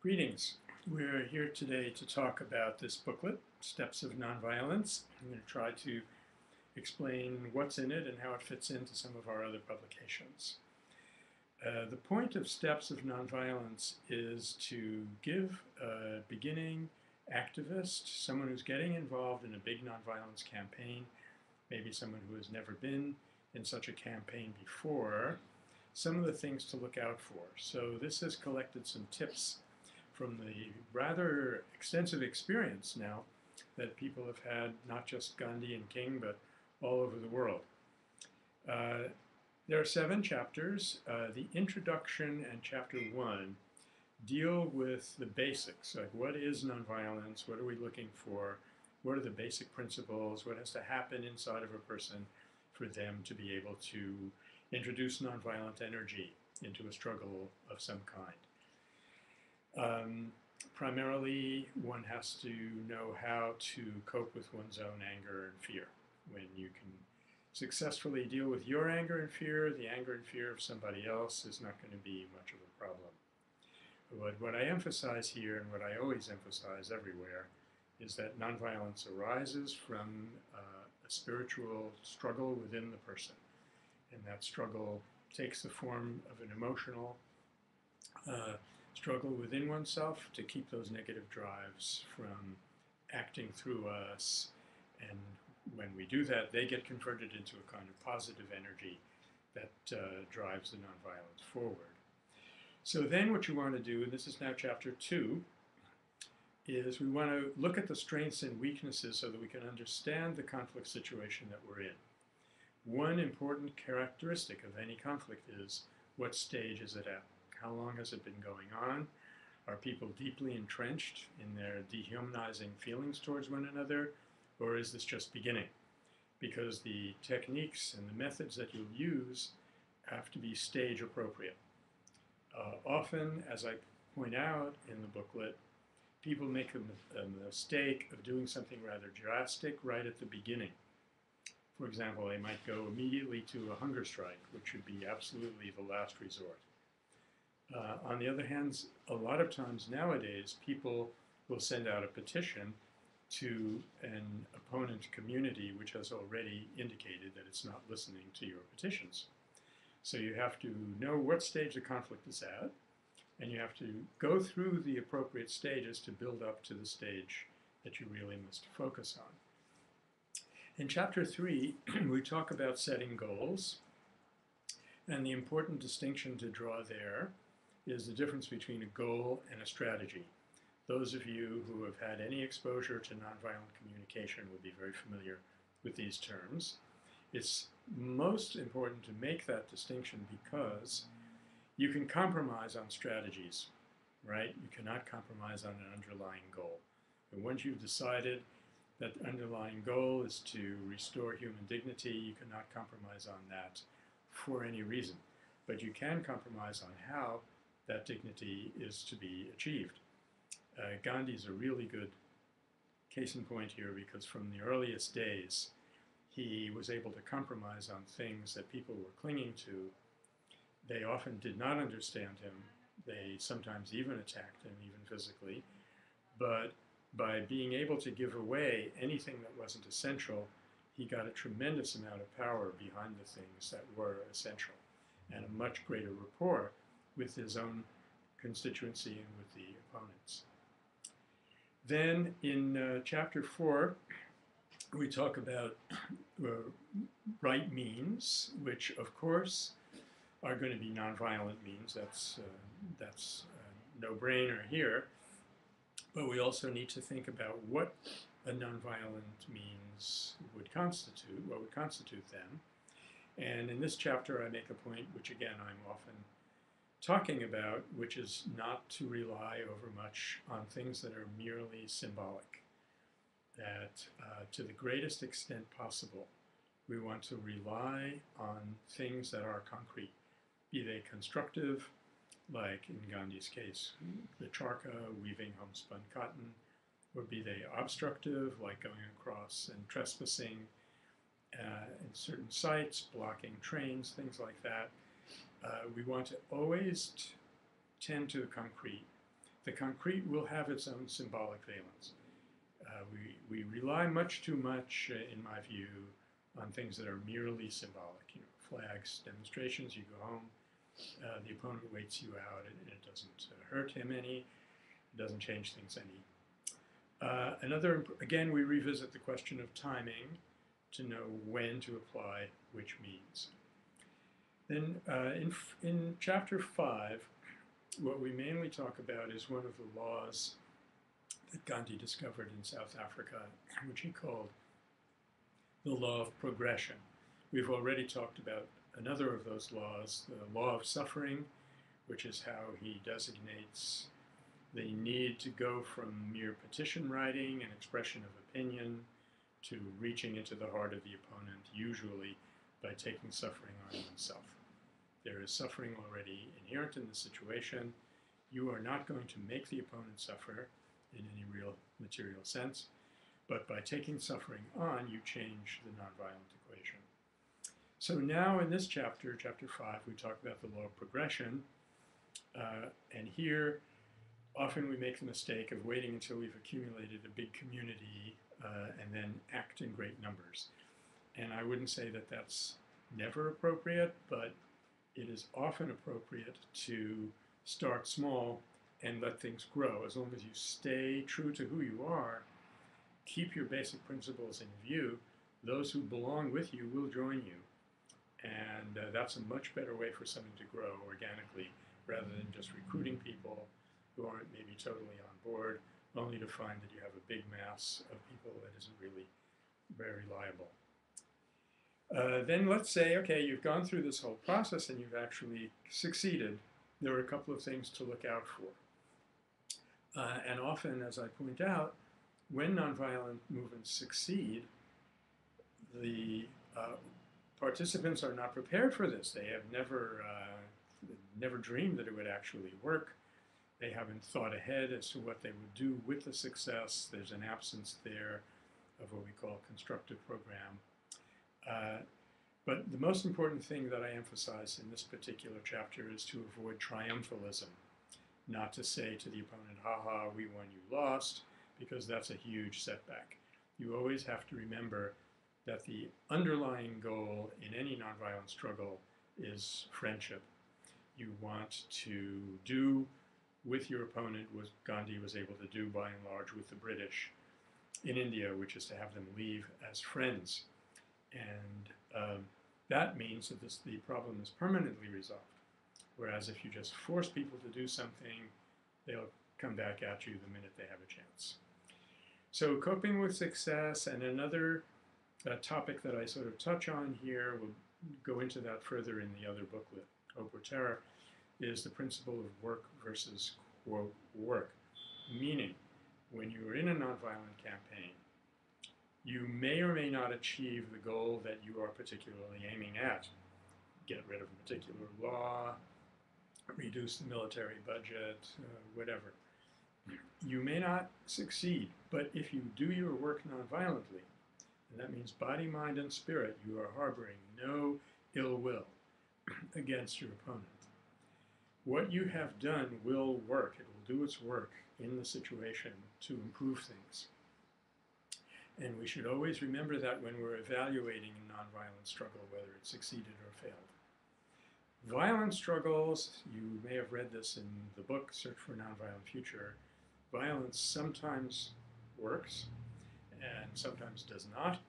Greetings. We're here today to talk about this booklet, Steps of Nonviolence. I'm going to try to explain what's in it and how it fits into some of our other publications. The point of Steps of Nonviolence is to give a beginning activist, someone who's getting involved in a big nonviolence campaign, maybe someone who has never been in such a campaign before, some of the things to look out for. So this has collected some tips from the rather extensive experience now that people have had, not just Gandhi and King, but all over the world. There are 7 chapters. The introduction and chapter 1 deal with the basics, like what is nonviolence, what are we looking for, what are the basic principles, what has to happen inside of a person for them to be able to introduce nonviolent energy into a struggle of some kind. Primarily, one has to know how to cope with one's own anger and fear. When you can successfully deal with your anger and fear, the anger and fear of somebody else is not going to be much of a problem. But what I emphasize here, and what I always emphasize everywhere, is that nonviolence arises from a spiritual struggle within the person. And that struggle takes the form of an emotional struggle within oneself to keep those negative drives from acting through us. And when we do that, they get converted into a kind of positive energy that drives the nonviolence forward. So then what you want to do, and this is now chapter 2, is we want to look at the strengths and weaknesses so that we can understand the conflict situation that we're in. One important characteristic of any conflict is what stage is it at? How long has it been going on? Are people deeply entrenched in their dehumanizing feelings towards one another? Or is this just beginning? Because the techniques and the methods that you'll use have to be stage appropriate. Often, as I point out in the booklet, people make a mistake of doing something rather drastic right at the beginning. For example, they might go immediately to a hunger strike, which would be absolutely the last resort. On the other hand, a lot of times nowadays, people will send out a petition to an opponent community which has already indicated that it's not listening to your petitions. So you have to know what stage the conflict is at, and you have to go through the appropriate stages to build up to the stage that you really must focus on. In chapter 3, we talk about setting goals, and the important distinction to draw there is the difference between a goal and a strategy. Those of you who have had any exposure to nonviolent communication will be very familiar with these terms. It's most important to make that distinction because you can compromise on strategies, right? You cannot compromise on an underlying goal. And once you've decided that the underlying goal is to restore human dignity, you cannot compromise on that for any reason. But you can compromise on how that dignity is to be achieved. Gandhi is a really good case in point here because from the earliest days, he was able to compromise on things that people were clinging to. They often did not understand him. They sometimes even attacked him, even physically. But by being able to give away anything that wasn't essential, he got a tremendous amount of power behind the things that were essential and a much greater rapport with his own constituency and with the opponents. Then in chapter 4, we talk about right means, which of course are going to be nonviolent means. That's no-brainer here. But we also need to think about what a nonviolent means would constitute, what would constitute them. And in this chapter, I make a point, which again, I'm often talking about, which is not to rely over much on things that are merely symbolic. That to the greatest extent possible, we want to rely on things that are concrete, be they constructive, like in Gandhi's case, the charkha, weaving homespun cotton, or be they obstructive, like going across and trespassing in certain sites, blocking trains, things like that. We want to always tend to the concrete the concrete will have its own symbolic valence. We rely much too much, in my view, on things that are merely symbolic. You know, flags, demonstrations, you go home, the opponent waits you out, and it doesn't hurt him any, it doesn't change things any. Again, we revisit the question of timing to know when to apply which means. Then in chapter 5, what we mainly talk about is one of the laws that Gandhi discovered in South Africa, which he called the law of progression. We've already talked about another of those laws, the law of suffering, which is how he designates the need to go from mere petition writing and expression of opinion to reaching into the heart of the opponent, usually by taking suffering on oneself. There is suffering already inherent in the situation. You are not going to make the opponent suffer in any real material sense, but by taking suffering on, you change the nonviolent equation. So now in this chapter, chapter 5, we talk about the law of progression, and here often we make the mistake of waiting until we've accumulated a big community and then act in great numbers. And I wouldn't say that that's never appropriate, but it is often appropriate to start small and let things grow. As long as you stay true to who you are, keep your basic principles in view, those who belong with you will join you. And that's a much better way for something to grow organically, rather than just recruiting people who aren't maybe totally on board, only to find that you have a big mass of people that isn't really very liable. Then let's say, okay, you've gone through this whole process and you've actually succeeded. There are a couple of things to look out for. And often, as I point out, when nonviolent movements succeed, the participants are not prepared for this. They have never dreamed that it would actually work. They haven't thought ahead as to what they would do with the success. There's an absence there of what we call constructive program. But the most important thing that I emphasize in this particular chapter is to avoid triumphalism. Not to say to the opponent, ha, we won, you lost, because that's a huge setback. You always have to remember that the underlying goal in any nonviolent struggle is friendship. You want to do with your opponent what Gandhi was able to do by and large with the British in India, which is to have them leave as friends. And that means that the problem is permanently resolved. Whereas if you just force people to do something, they'll come back at you the minute they have a chance. So coping with success, and another topic that I sort of touch on here, we'll go into that further in the other booklet, Hope or Terror, is the principle of work versus, quote, work. Meaning, when you're in a nonviolent campaign, you may or may not achieve the goal that you are particularly aiming at. Get rid of a particular law, reduce the military budget, whatever. You may not succeed, but if you do your work nonviolently, and that means body, mind, and spirit, you are harboring no ill will against your opponent. What you have done will work. It will do its work in the situation to improve things. And we should always remember that when we're evaluating a nonviolent struggle, whether it succeeded or failed. Violent struggles, you may have read this in the book, Search for a Nonviolent Future, violence sometimes works and sometimes does not,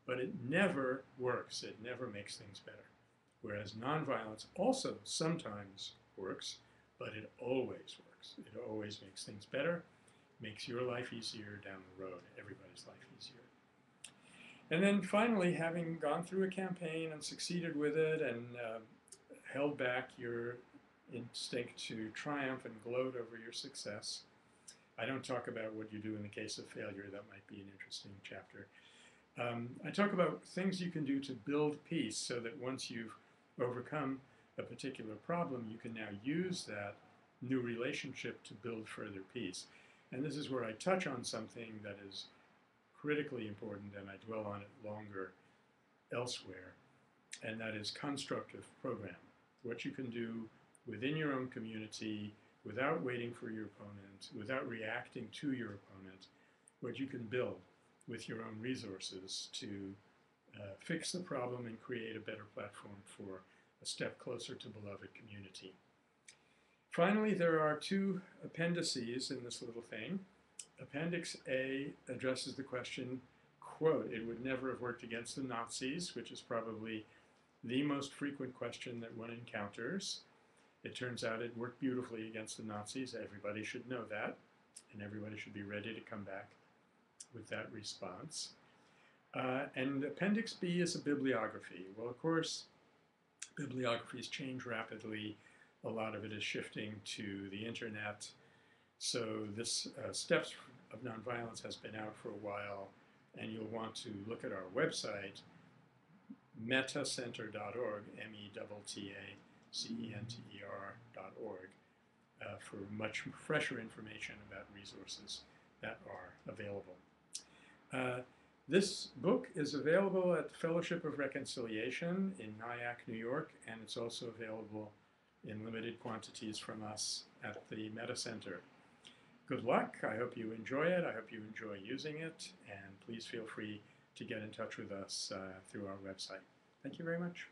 but it never works. It never makes things better. Whereas nonviolence also sometimes works, but it always works. It always makes things better, makes your life easier down the road, everybody's life easier. And then finally, having gone through a campaign and succeeded with it and held back your instinct to triumph and gloat over your success. I don't talk about what you do in the case of failure. That might be an interesting chapter. I talk about things you can do to build peace so that once you've overcome a particular problem, you can now use that new relationship to build further peace. And this is where I touch on something that is critically important, and I dwell on it longer elsewhere, and that is constructive program. What you can do within your own community without waiting for your opponent, without reacting to your opponent, what you can build with your own resources to fix the problem and create a better platform for a step closer to beloved community. Finally, there are two appendices in this little thing. Appendix A addresses the question, quote, "It would never have worked against the Nazis," which is probably the most frequent question that one encounters. It turns out it worked beautifully against the Nazis. Everybody should know that, and everybody should be ready to come back with that response. And Appendix B is a bibliography. Well, of course, bibliographies change rapidly. A lot of it is shifting to the internet. So this Steps of Nonviolence has been out for a while, and you'll want to look at our website, metacenter.org, METTACENTER.org, for much fresher information about resources that are available. This book is available at the Fellowship of Reconciliation in Nyack, New York, and it's also available in limited quantities from us at the Meta Center. Good luck. I hope you enjoy it. I hope you enjoy using it. And please feel free to get in touch with us through our website. Thank you very much.